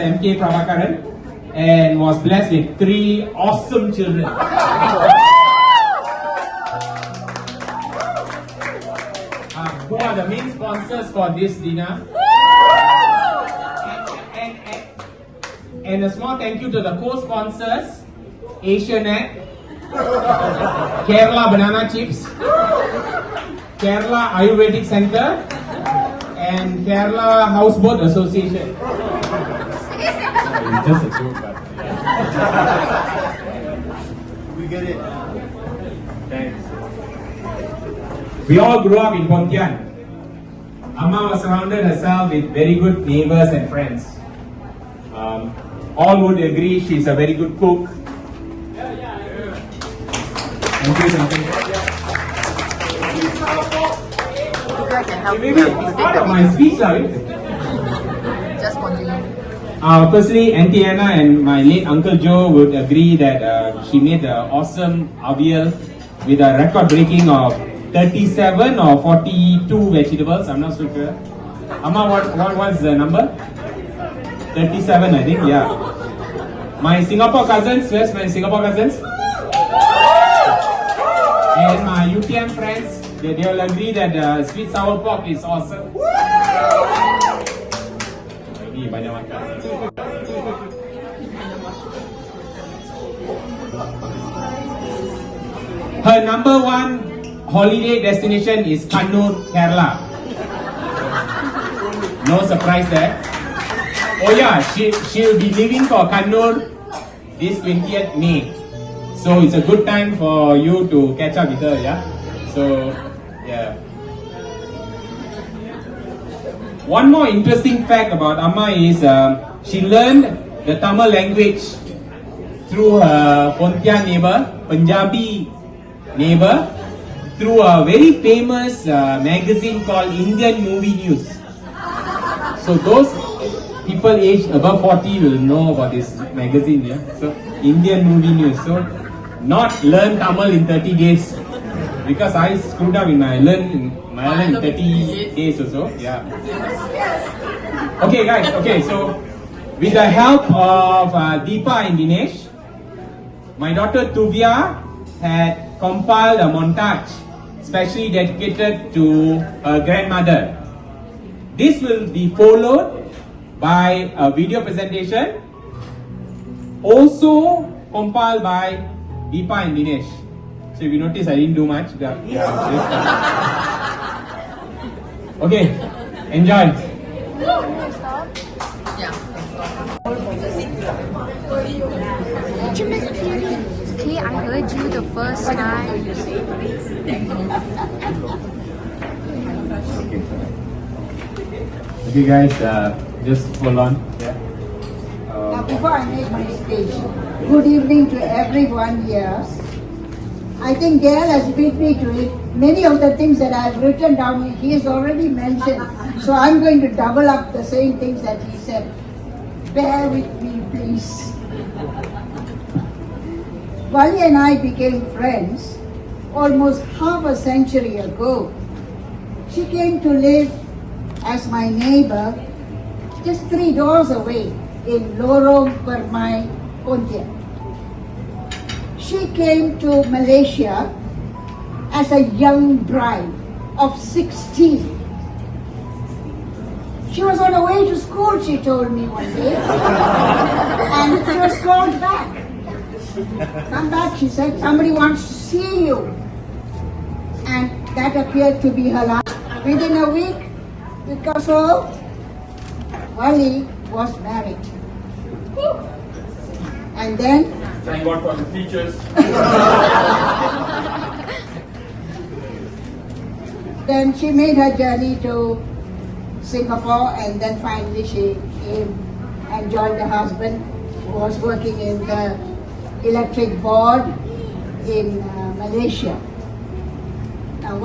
MK Prabhakaran and was blessed with 3 awesome children. Who are the main sponsors for this dinner? And a small thank you to the co-sponsors, Asianet, Kerala Banana Chips, Kerala Ayurvedic Center, and Kerala Houseboat Association. It's just a joke, but We get it. thanks. We all grew up in Pontian. Amma was surrounded herself with very good neighbors and friends. All would agree she's a very good cook. Thank you. You guys can help me. Maybe it's part of my speech, right? Just continue. Firstly, Auntie Anna and my late Uncle Joe would agree that she made an awesome avial with a record breaking of 37 or 42 vegetables. I'm not so sure. Amma, what was the number? 37, I think, yeah. My Singapore cousins, where's my Singapore cousins? And my UTM friends, they will agree that sweet sour pork is awesome. Ini banyak makan. Her number 1 holiday destination is Kannur, Kerala. No surprise there. Oh yeah, she'll be leaving for Kannur this 20th May. So it's a good time for you to catch up with her, yeah? So, yeah. One more interesting fact about Amma is she learned the Tamil language through her Pontian neighbor, Punjabi neighbor, through a very famous magazine called Indian Movie News. So those people aged above 40 will know about this magazine, yeah? So Indian Movie News. So not learn Tamil in 30 days, because I screwed up in my learn in 30 days or so. Yeah. Okay guys, okay, so with the help of Deepa and Dinesh, my daughter Tuvia had compiled a montage specially dedicated to her grandmother. This will be followed by a video presentation, also compiled by Deepa and Dinesh. So if you notice, I didn't do much. Okay, enjoy. Yeah. Hey, I heard you the first time. Okay guys, just hold on. Yeah. Now, before I make my speech, good evening to everyone here. I think Gail has beat me to it. Many of the things that I've written down, he has already mentioned. So I'm going to double up the same things that he said. Bear with me, please. Valli and I became friends almost half a century ago. She came to live as my neighbor just 3 doors away in Lorong Permai, Pontian. She came to Malaysia as a young bride of 16. She was on her way to school, she told me one day, and she was called back. Come back, she said, somebody wants to see you. And that appeared to be her last. Within a week, because of Valli was married. And then Thank God for the teachers. then she made her journey to Singapore, and then finally she came and joined her husband, who was working in the electric board in Malaysia. Now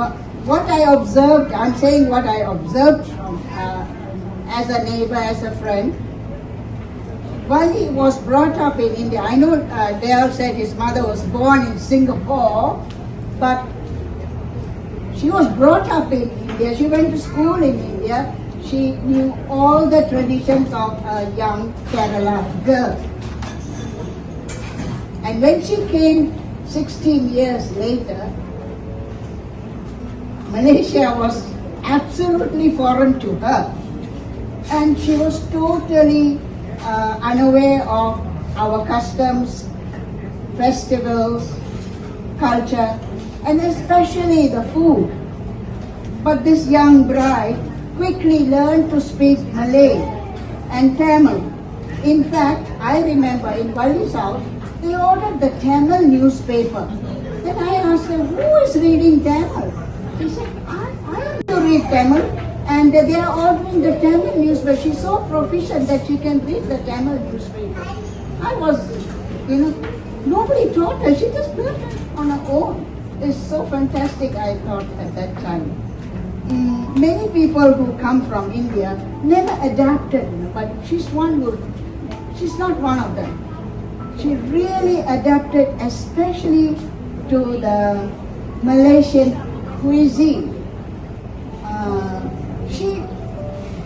what I observed, I'm saying what I observed from as a neighbor, as a friend. Valli was brought up in India. I know Dale said his mother was born in Singapore, but she was brought up in India. She went to school in India. She knew all the traditions of a young Kerala girl. And when she came 16 years later, Malaysia was absolutely foreign to her. And she was totally unaware of our customs, festivals, culture, and especially the food. But this young bride quickly learned to speak Malay and Tamil. In fact, I remember in Valli's house, they ordered the Tamil newspaper. Then I asked her, who is reading Tamil? She said, I am to read Tamil, and they are ordering the Tamil newspaper. She's so proficient that she can read the Tamil newspaper. I was, nobody taught her. She just learned it on her own. It's so fantastic, I thought at that time. Many people who come from India never adapted, but she's not one of them. She really adapted, especially to the Malaysian cuisine. She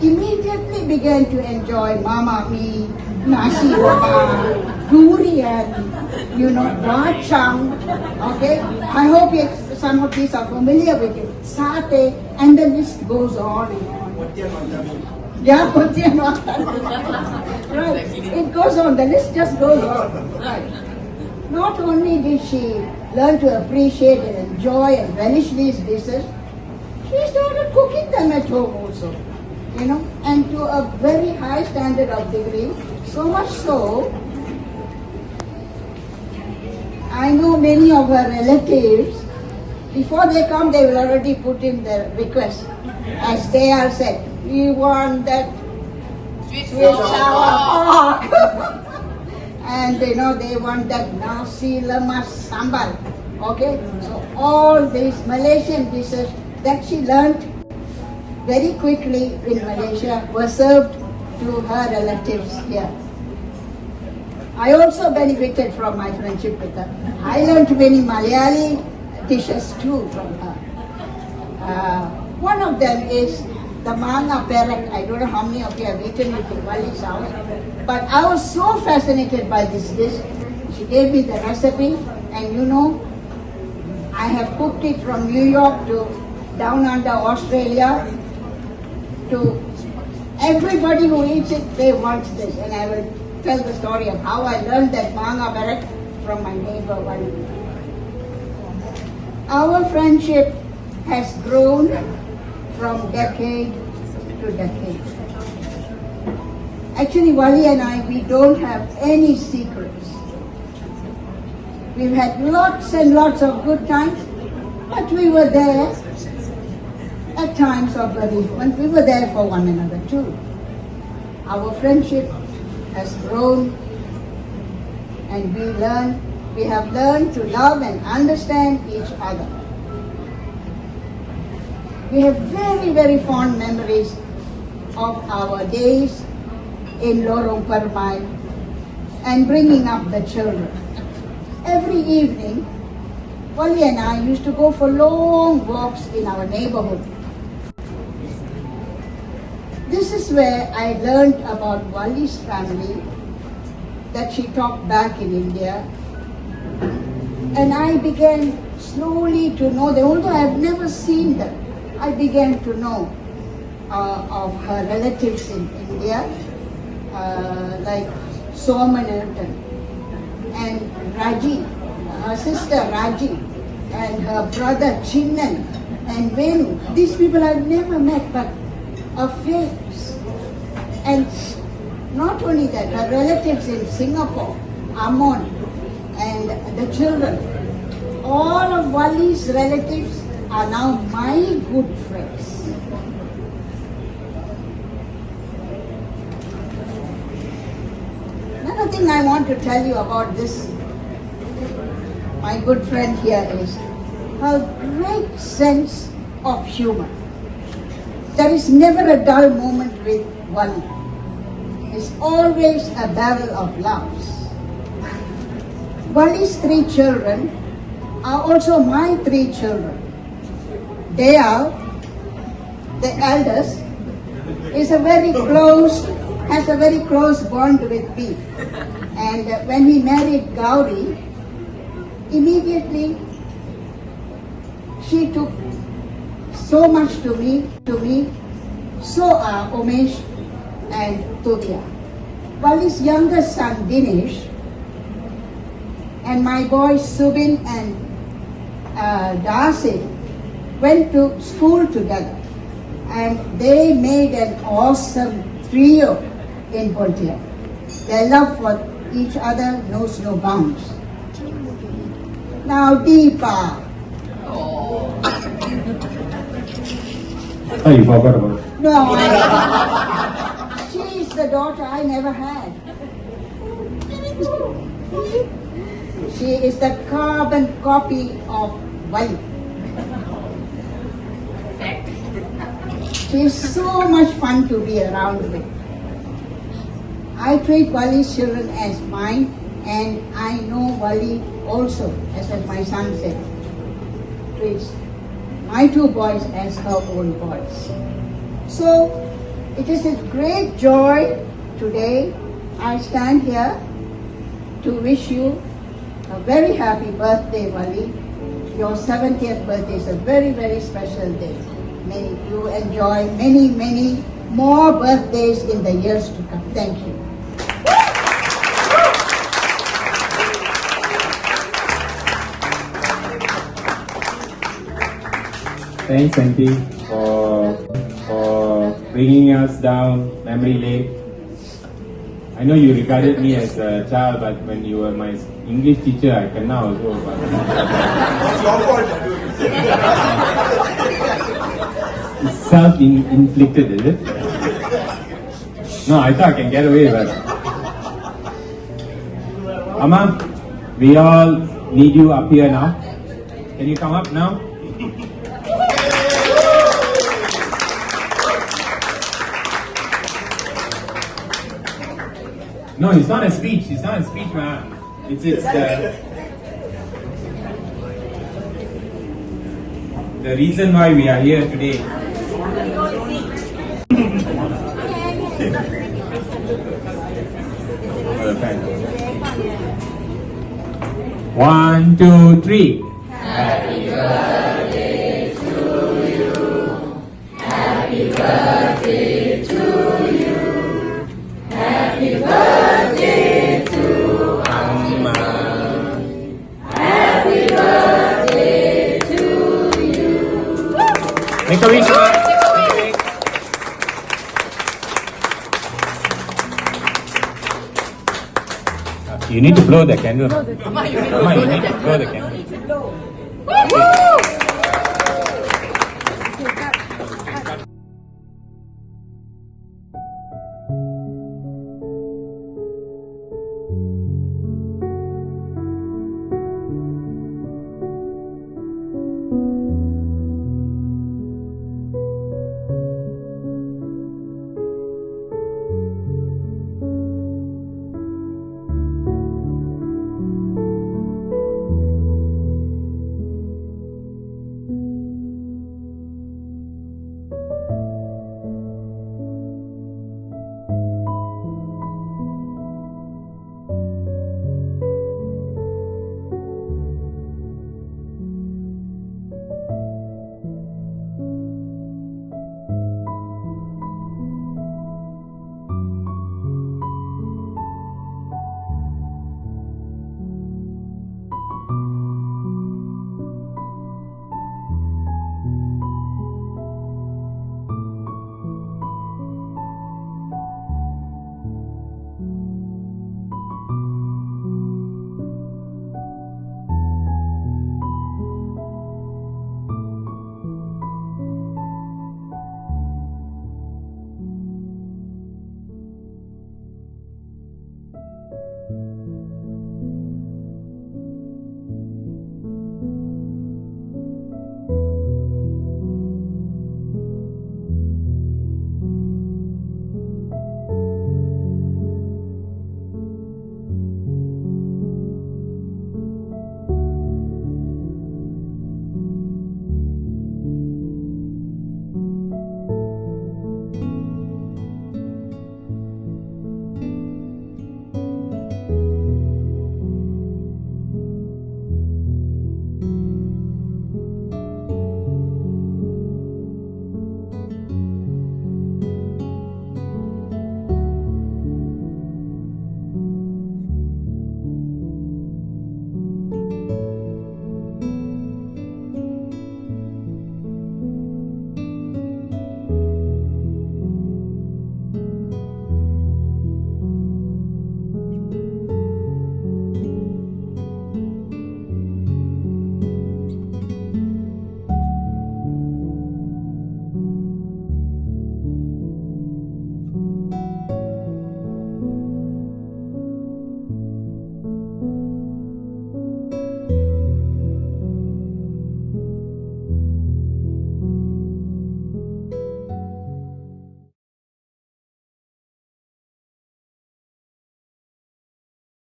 immediately began to enjoy mama mee, nasi lemak, durian, bacang. Okay, I hope some of these are familiar with it. Satay, and the list goes on and on. Yeah, Pontian. Right, it goes on. The list just goes on. Right. Not only did she learn to appreciate and enjoy and relish these dishes, she started cooking them at home also, and to a very high standard of degree, so much so, I know many of her relatives, before they come, they will already put in their request. As they are said, we want that sweet sour pork. And they want that nasi lemak sambal. Okay, so all these Malaysian dishes that she learned very quickly in Malaysia were served to her relatives here. I also benefited from my friendship with her. I learned many Malayali dishes too from her. One of them is the manga perak. I don't know how many of you have eaten it in Valli's house, but I was so fascinated by this dish. She gave me the recipe, and I have cooked it from New York to down under Australia. To everybody who eats it, they want this, and I will tell the story of how I learned that manga perak from my neighbor Valli. Our friendship has grown from decade to decade. Actually, Valli and I, we don't have any secrets. We've had lots and lots of good times, but we were there at times of bereavement. We were there for one another too. Our friendship has grown, and we have learned to love and understand each other. We have very, very fond memories of our days in Lorong Permai and bringing up the children. Every evening, Valli and I used to go for long walks in our neighborhood. This is where I learned about Valli's family that she talked back in India. And I began slowly to know them, although I have never seen them. I began to know of her relatives in India, like Somanathan and Raji, her sister Raji, and her brother Chinnan and Venu. These people I've never met, but are famous. And not only that, her relatives in Singapore, Amon, and the children, all of Valli's relatives are now my good friends. Another thing I want to tell you about this, my good friend here, is her great sense of humor. There is never a dull moment with Valli. It's always a battle of laughs. Valli's 3 children are also my 3 children. They are the eldest, is a very close, has a very close bond with me. And when we married Gauri, immediately she took so much to me, so are Umesh and Tudya. Valli's youngest son Dinesh and my boys Subin and Darcy went to school together, and they made an awesome trio in Pontiac. Their love for each other knows no bounds. Now Deepa. Oh, you forgot about it. No, she is the daughter I never had. She is the carbon copy of Valli. She is so much fun to be around with. I treat Valli's children as mine, and I know Valli also, as my son said, treats my two boys as her own boys. So, it is a great joy today. I stand here to wish you a very happy birthday, Valli. Your 70th birthday is a very, very special day. May you enjoy many, many more birthdays in the years to come. Thank you. Thanks, Auntie, for bringing us down memory lane. I know you regarded me as a child, but when you were my English teacher, I can now also. But it's self-inflicted, is it? No, I thought I can get away, but Amma, we all need you up here now. Can you come up now? No, it's not a speech. It's not a speech, man. It's the reason why we are here today. One, two, three. Happy birthday to you. Happy birthday to you. Happy birthday to Amma. Happy birthday to you. Make a wish, Ma. You need to blow the candle. Amma, you need to blow the candle.